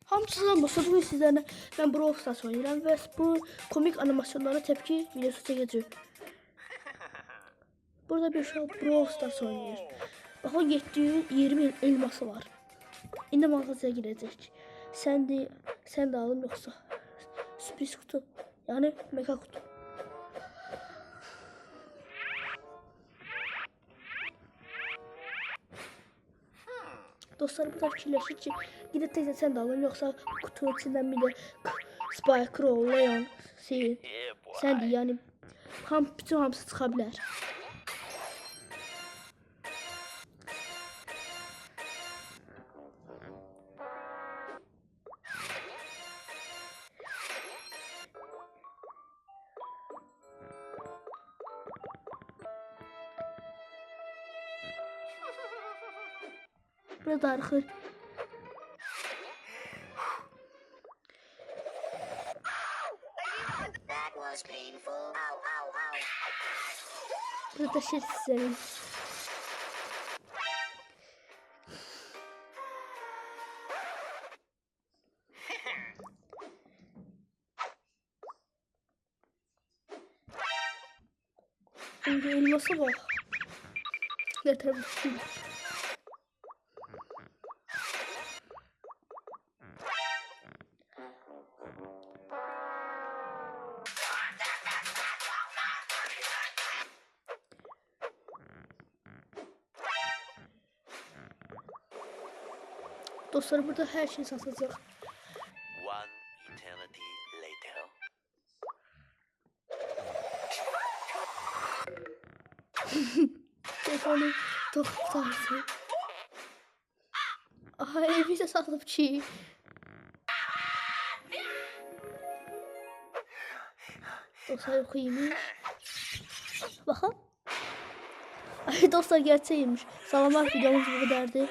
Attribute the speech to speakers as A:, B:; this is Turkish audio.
A: Hamısından dostlar, bugün sizlerle ben Brawl Stars oynayıram ve bu komik animasyonlara tepki videosu çekeceğim. Burada bir uşaq Brawl Stars oynayır. Baxın 720 elması var. İndi mağazaya girəcək. Sən də alım yoxsa sürpriz kutu, yani mega kutu. Dostlar burada fikirləşir ki, gidip teyze sen de alın yoksa kutunun içinden bir de Spike, Crow, Leon, Seed, sen de yani bütün hamısı çıxa bilər. Burada darıxır. Burada şey isterim. Şimdi elması bak. Ne tabii ki. Dostlar burada her şey satılacak.
B: One eternity later.
A: Telefonu doktordu. Aha, evi de satılıp ki. Dostlar okuyayım. Bakın. Ay dostlar, gerçeğiymiş. Salamlar, videomuz bu kadardı.